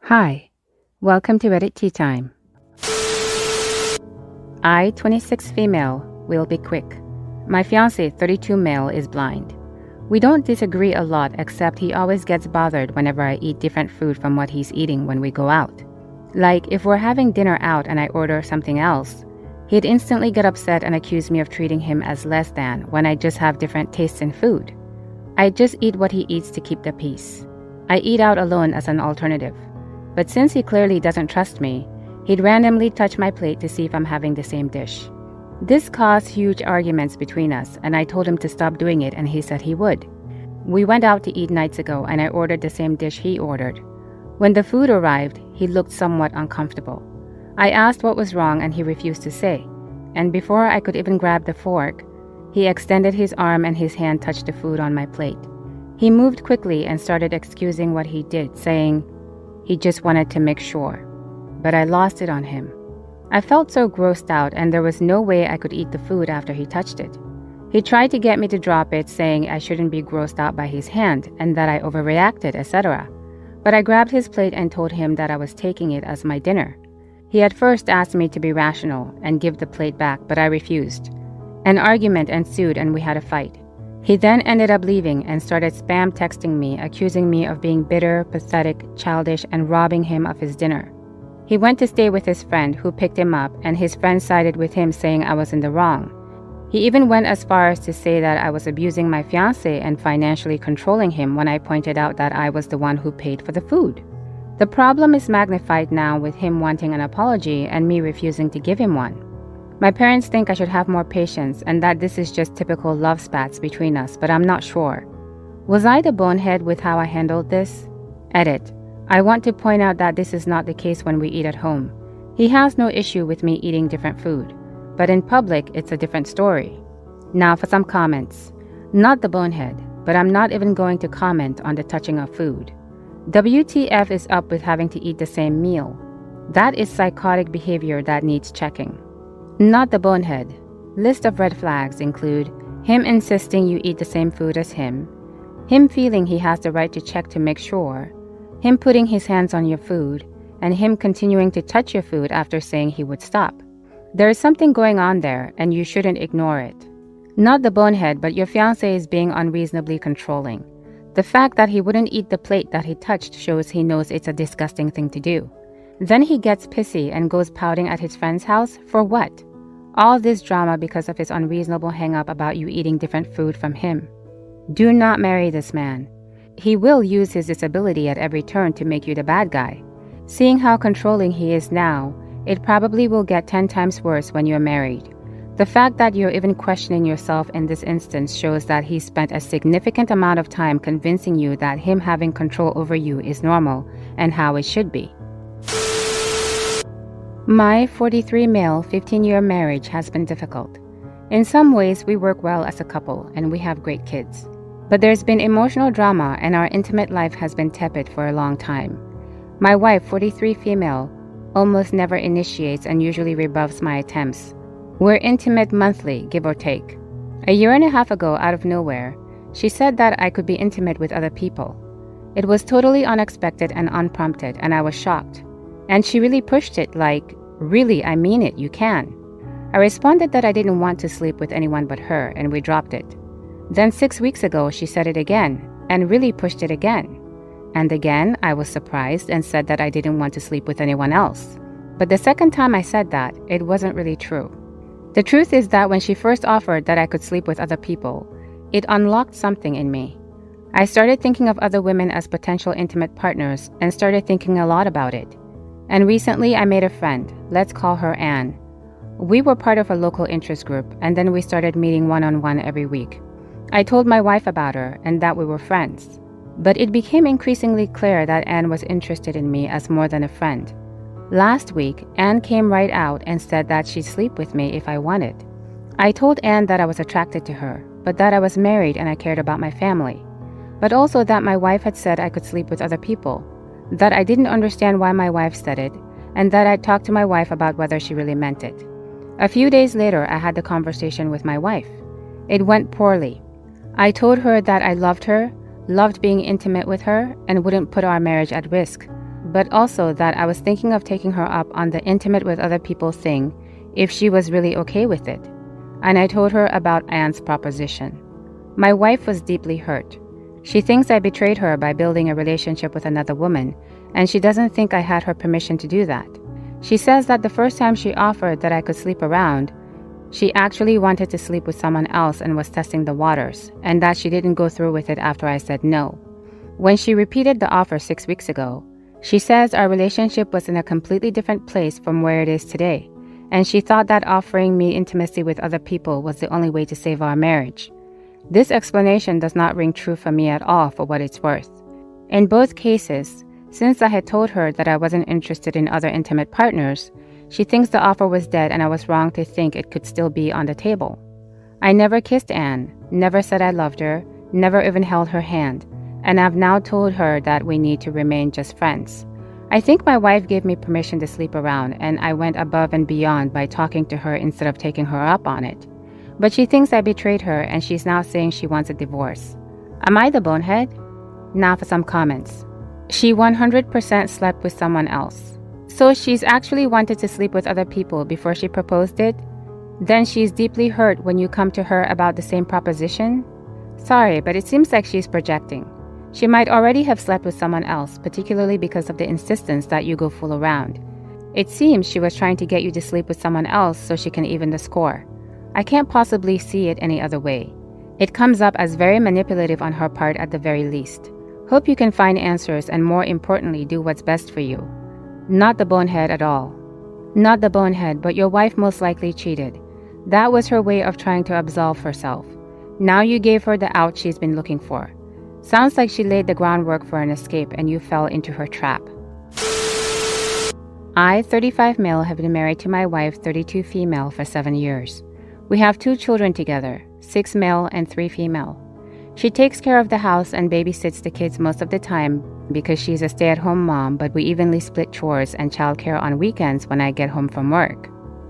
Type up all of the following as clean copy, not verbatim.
Hi, welcome to Reddit Tea Time. I, 26 female, will be quick. My fiance, 32 male, is blind. We don't disagree a lot except he always gets bothered whenever I eat different food from what he's eating when we go out. Like if we're having dinner out and I order something else, he'd instantly get upset and accuse me of treating him as less than when I just have different tastes in food. I just eat what he eats to keep the peace. I eat out alone as an alternative. But since he clearly doesn't trust me, he'd randomly touch my plate to see if I'm having the same dish. This caused huge arguments between us, and I told him to stop doing it, and he said he would. We went out to eat nights ago, and I ordered the same dish he ordered. When the food arrived, he looked somewhat uncomfortable. I asked what was wrong, and he refused to say. And before I could even grab the fork, he extended his arm and his hand touched the food on my plate. He moved quickly and started excusing what he did, saying he just wanted to make sure. But I lost it on him. I felt so grossed out and there was no way I could eat the food after he touched it. He tried to get me to drop it, saying I shouldn't be grossed out by his hand and that I overreacted, etc. But I grabbed his plate and told him that I was taking it as my dinner. He at first asked me to be rational and give the plate back, but I refused. An argument ensued and we had a fight. He then ended up leaving and started spam texting me, accusing me of being bitter, pathetic, childish, and robbing him of his dinner. He went to stay with his friend who picked him up, and his friend sided with him, saying I was in the wrong. He even went as far as to say that I was abusing my fiancé and financially controlling him when I pointed out that I was the one who paid for the food. The problem is magnified now with him wanting an apology and me refusing to give him one. My parents think I should have more patience and that this is just typical love spats between us, but I'm not sure. Was I the bonehead with how I handled this? Edit. I want to point out that this is not the case when we eat at home. He has no issue with me eating different food, but in public it's a different story. Now for some comments. Not the bonehead, but I'm not even going to comment on the touching of food. WTF is up with having to eat the same meal. That is psychotic behavior that needs checking. Not the bonehead. List of red flags include him insisting you eat the same food as him feeling he has the right to check to make sure, him putting his hands on your food, and him continuing to touch your food after saying he would stop. There is something going on there, and you shouldn't ignore it. Not the bonehead, but your fiancé is being unreasonably controlling. The fact that he wouldn't eat the plate that he touched shows he knows it's a disgusting thing to do. Then he gets pissy and goes pouting at his friend's house for what? All this drama because of his unreasonable hang-up about you eating different food from him. Do not marry this man. He will use his disability at every turn to make you the bad guy. Seeing how controlling he is now, it probably will get 10 times worse when you're married. The fact that you're even questioning yourself in this instance shows that he spent a significant amount of time convincing you that him having control over you is normal and how it should be. My 43 male 15-year marriage has been difficult. In some ways, we work well as a couple and we have great kids. But there's been emotional drama and our intimate life has been tepid for a long time. My wife, 43 female, almost never initiates and usually rebuffs my attempts. We're intimate monthly, give or take. A year and a half ago, out of nowhere, she said that I could be intimate with other people. It was totally unexpected and unprompted, and I was shocked. And she really pushed it like, really, I mean it, you can. I responded that I didn't want to sleep with anyone but her, and we dropped it. Then 6 weeks ago, she said it again, and really pushed it again. And again, I was surprised and said that I didn't want to sleep with anyone else. But the second time I said that, it wasn't really true. The truth is that when she first offered that I could sleep with other people, it unlocked something in me. I started thinking of other women as potential intimate partners and started thinking a lot about it. And recently I made a friend, let's call her Anne. We were part of a local interest group and then we started meeting one-on-one every week. I told my wife about her and that we were friends. But it became increasingly clear that Anne was interested in me as more than a friend. Last week, Anne came right out and said that she'd sleep with me if I wanted. I told Anne that I was attracted to her, but that I was married and I cared about my family. But also that my wife had said I could sleep with other people. That I didn't understand why my wife said it, and that I'd talk to my wife about whether she really meant it. A few days later, I had the conversation with my wife. It went poorly. I told her that I loved her, loved being intimate with her, and wouldn't put our marriage at risk. but also that I was thinking of taking her up on the intimate with other people thing if she was really okay with it. And I told her about Anne's proposition. My wife was deeply hurt. She thinks I betrayed her by building a relationship with another woman, and she doesn't think I had her permission to do that. She says that the first time she offered that I could sleep around, she actually wanted to sleep with someone else and was testing the waters, and that she didn't go through with it after I said no. When she repeated the offer 6 weeks ago, she says our relationship was in a completely different place from where it is today, and she thought that offering me intimacy with other people was the only way to save our marriage. This explanation does not ring true for me at all for what it's worth. In both cases, since I had told her that I wasn't interested in other intimate partners, she thinks the offer was dead and I was wrong to think it could still be on the table. I never kissed Anne, never said I loved her, never even held her hand, and I've now told her that we need to remain just friends. I think my wife gave me permission to sleep around, and I went above and beyond by talking to her instead of taking her up on it. But she thinks I betrayed her, and she's now saying she wants a divorce. Am I the bonehead? Now for some comments. She 100% slept with someone else. So she's actually wanted to sleep with other people before she proposed it? Then she's deeply hurt when you come to her about the same proposition? Sorry, but it seems like she's projecting. She might already have slept with someone else, particularly because of the insistence that you go fool around. It seems she was trying to get you to sleep with someone else so she can even the score. I can't possibly see it any other way. It comes up as very manipulative on her part at the very least. Hope you can find answers and, more importantly, do what's best for you. Not the bonehead at all. Not the bonehead, but your wife most likely cheated. That was her way of trying to absolve herself. Now you gave her the out she's been looking for. Sounds like she laid the groundwork for an escape and you fell into her trap. I, 35 male, have been married to my wife, 32 female, for 7 years. We have 2 children together, 6 male and 3 female. She takes care of the house and babysits the kids most of the time because she's a stay-at-home mom, but we evenly split chores and childcare on weekends when I get home from work.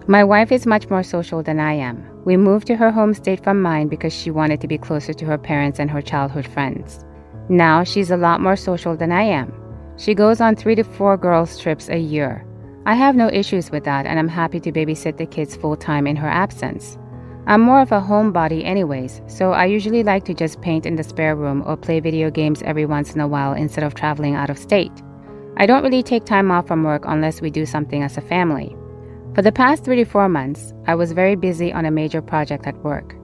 My wife is much more social than I am. We moved to her home state from mine because she wanted to be closer to her parents and her childhood friends. Now she's a lot more social than I am. She goes on 3 to 4 girls' trips a year. I have no issues with that, and I'm happy to babysit the kids full-time in her absence. I'm more of a homebody anyways, so I usually like to just paint in the spare room or play video games every once in a while instead of traveling out of state. I don't really take time off from work unless we do something as a family. For the past 3 to 4 months, I was very busy on a major project at work.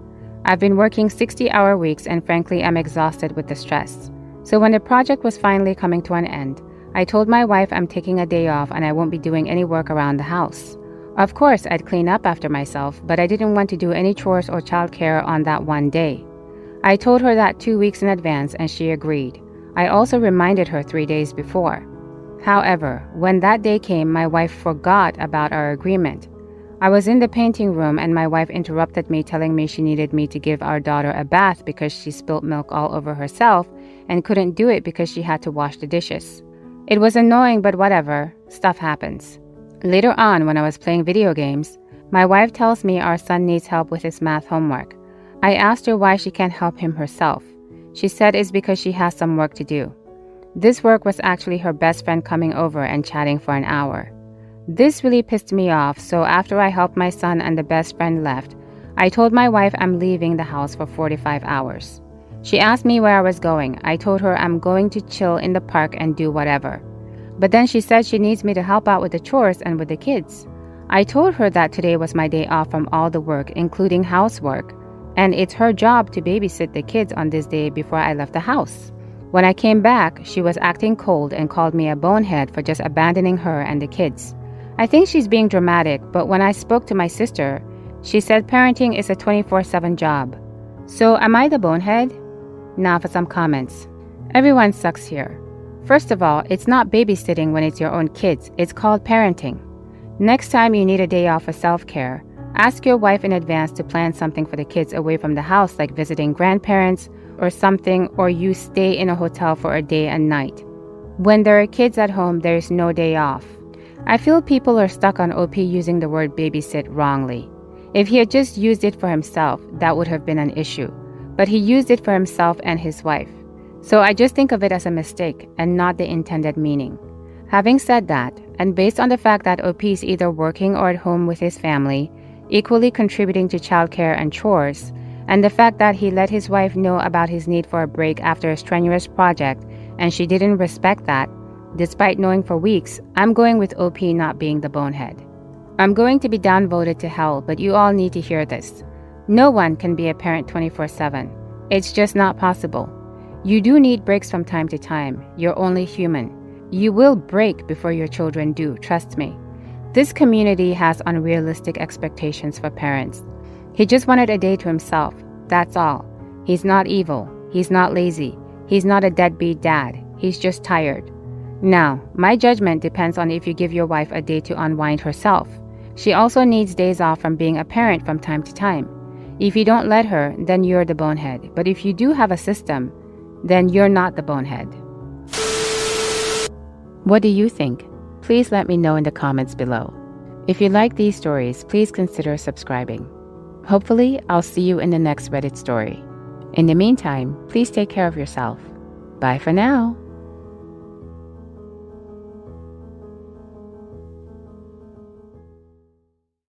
I've been working 60-hour weeks and frankly I'm exhausted with the stress. So when the project was finally coming to an end, I told my wife I'm taking a day off and I won't be doing any work around the house. Of course, I'd clean up after myself, but I didn't want to do any chores or childcare on that one day. I told her that 2 weeks in advance and she agreed. I also reminded her 3 days before. However, when that day came, my wife forgot about our agreement. I was in the painting room and my wife interrupted me, telling me she needed me to give our daughter a bath because she spilt milk all over herself and couldn't do it because she had to wash the dishes. It was annoying, but whatever, stuff happens. Later on, when I was playing video games, my wife tells me our son needs help with his math homework. I asked her why she can't help him herself. She said it's because she has some work to do. This work was actually her best friend coming over and chatting for an hour. This really pissed me off, so after I helped my son and the best friend left, I told my wife I'm leaving the house for 45 hours. She asked me where I was going. I told her I'm going to chill in the park and do whatever. But then she said she needs me to help out with the chores and with the kids. I told her that today was my day off from all the work, including housework, and it's her job to babysit the kids on this day before I left the house. When I came back, she was acting cold and called me a bonehead for just abandoning her and the kids. I think she's being dramatic, but when I spoke to my sister, she said parenting is a 24/7 job. So am I the bonehead? Now for some comments. Everyone sucks here. First of all, it's not babysitting when it's your own kids. It's called parenting. Next time you need a day off for self-care, ask your wife in advance to plan something for the kids away from the house, like visiting grandparents or something, or you stay in a hotel for a day and night. When there are kids at home, there is no day off. I feel people are stuck on OP using the word babysit wrongly. If he had just used it for himself, that would have been an issue. But he used it for himself and his wife. So I just think of it as a mistake and not the intended meaning. Having said that, and based on the fact that OP is either working or at home with his family, equally contributing to childcare and chores, and the fact that he let his wife know about his need for a break after a strenuous project and she didn't respect that, despite knowing for weeks, I'm going with OP not being the bonehead. I'm going to be downvoted to hell, but you all need to hear this. No one can be a parent 24/7. It's just not possible. You do need breaks from time to time. You're only human. You will break before your children do, trust me. This community has unrealistic expectations for parents. He just wanted a day to himself. That's all. He's not evil. He's not lazy. He's not a deadbeat dad. He's just tired. Now, my judgment depends on if you give your wife a day to unwind herself. She also needs days off from being a parent from time to time. If you don't let her, then you're the bonehead. But if you do have a system, then you're not the bonehead. What do you think? Please let me know in the comments below. If you like these stories, please consider subscribing. Hopefully, I'll see you in the next Reddit story. In the meantime, please take care of yourself. Bye for now.